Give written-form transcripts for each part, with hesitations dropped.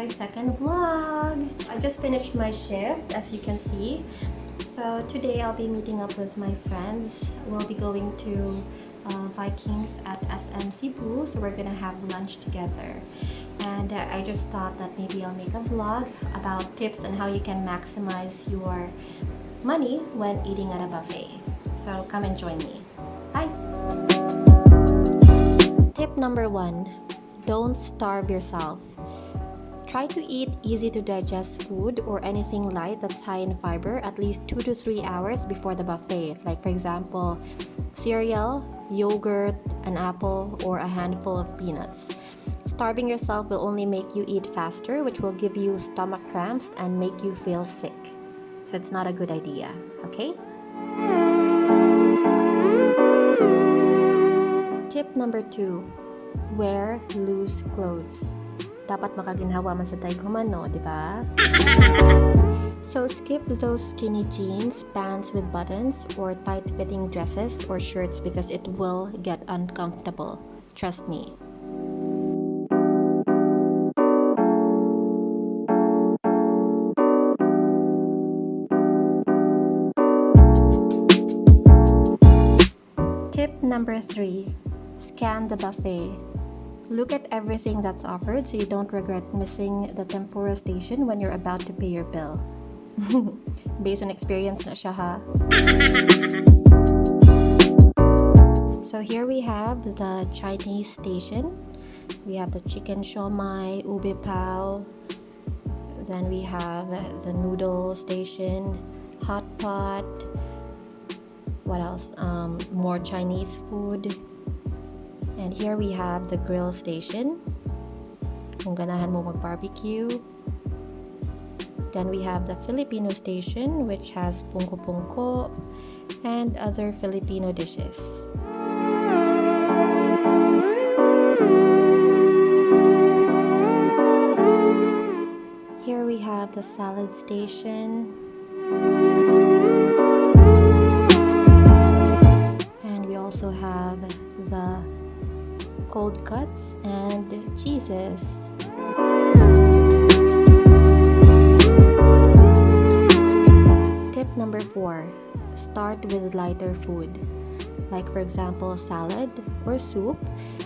my second vlog. I just finished my shift, as you can see. So today I'll be meeting up with my friends. We'll be going to Vikings at SM Cebu, so we're gonna have lunch together. And I just thought that maybe I'll make a vlog about tips on how you can maximize your money when eating at a buffet. So come and join me. Bye! Tip number 1. Don't starve yourself. Try to eat easy to digest food or anything light that's high in fiber at least 2 to 3 hours before the buffet. Like for example, cereal, yogurt, an apple, or a handful of peanuts. Starving yourself will only make you eat faster, which will give you stomach cramps and make you feel sick. So it's not a good idea, okay? Tip number 2. Wear loose clothes. Dapat makaginhawa man sa taighuman, no? Diba? So skip those skinny jeans, pants with buttons, or tight-fitting dresses or shirts because it will get uncomfortable. Trust me. Tip number 3. Scan the buffet. Look at everything that's offered so you don't regret missing the tempura station when you're about to pay your bill. Based on experience na siya, ha? So here we have the Chinese station. We have the chicken siomai, ube pao. Then we have the noodle station, hot pot. What else? More Chinese food. And here we have the grill station. Kung ganahan mo mag-barbecue. Then we have the Filipino station, which has pungko-pungko and other Filipino dishes. Here we have the salad station. And we also have the cold cuts and cheeses. Tip number 4. Start with lighter food, like for example salad or soup,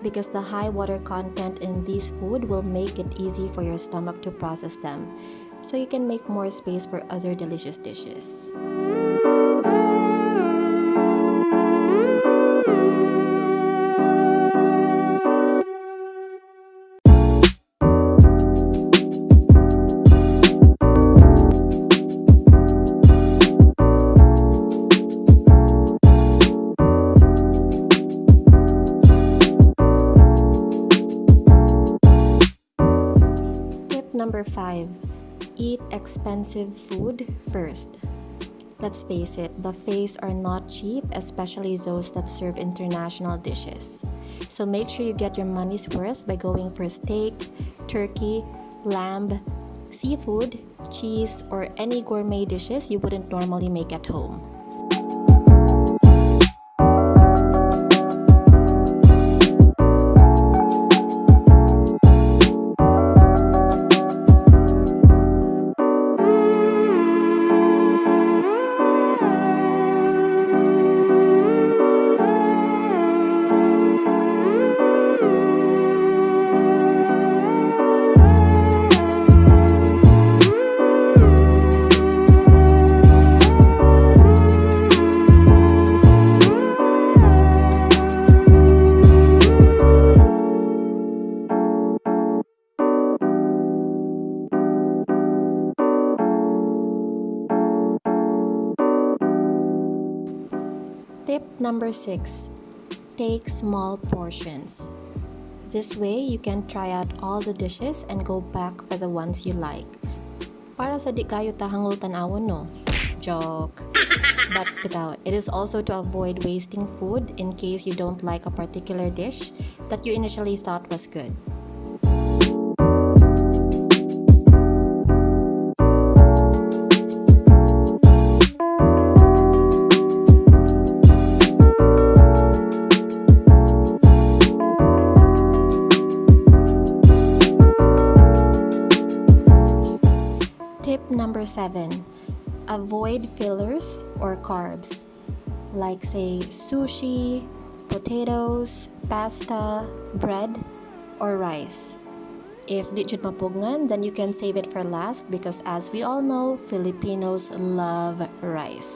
because the high water content in these food will make it easy for your stomach to process them, so you can make more space for other delicious dishes. Number 5. Eat expensive food first. Let's face it, buffets are not cheap, especially those that serve international dishes. So make sure you get your money's worth by going for steak, turkey, lamb, seafood, cheese, or any gourmet dishes you wouldn't normally make at home. Tip number 6. Take small portions. This way, you can try out all the dishes and go back for the ones you like. Para sa di kayo tahangol tanawon, no? Joke. But bitaw, it is also to avoid wasting food in case you don't like a particular dish that you initially thought was good. 7. Avoid fillers or carbs, like say sushi, potatoes, pasta, bread, or rice. If di jud mapugngan, then you can save it for last because as we all know, Filipinos love rice.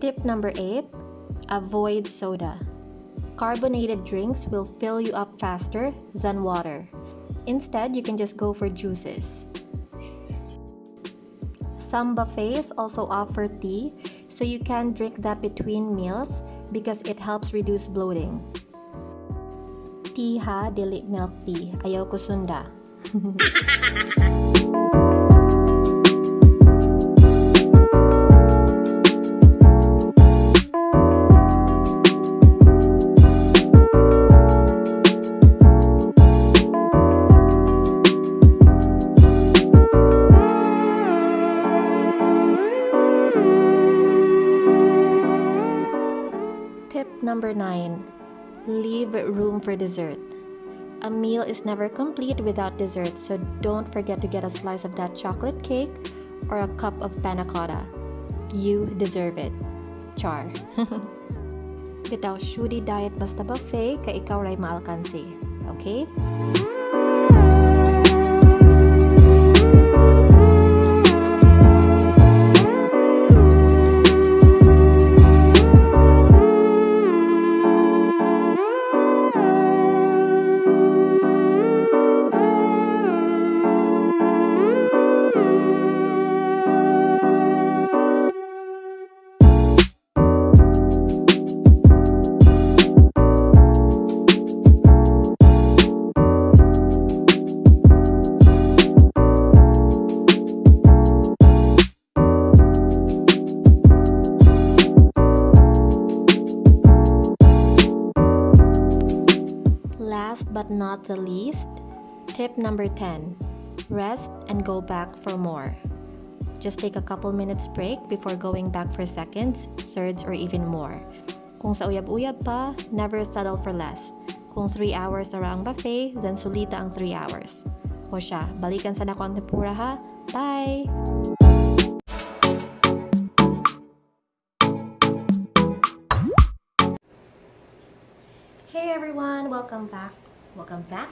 Tip number 8, avoid soda. Carbonated drinks will fill you up faster than water. Instead, you can just go for juices. Some buffets also offer tea, so you can drink that between meals because it helps reduce bloating. Tea ha, dili milk tea. Ayaw ko sunda. Tip number 9, leave room for dessert. A meal is never complete without dessert, so don't forget to get a slice of that chocolate cake or a cup of panna cotta. You deserve it. Char. Bitaw shudi diet basta buffet kay ikaw ray maalkansi. Okay? Last but not the least, tip number 10, rest and go back for more. Just take a couple minutes break before going back for seconds, thirds, or even more. Kung sa uyab-uyab pa, never settle for less. Kung 3 hours na ang buffet, then sulita ang 3 hours. O siya, balikan sa dako ang tempura ha. Bye! Hey everyone, welcome back. Welcome back.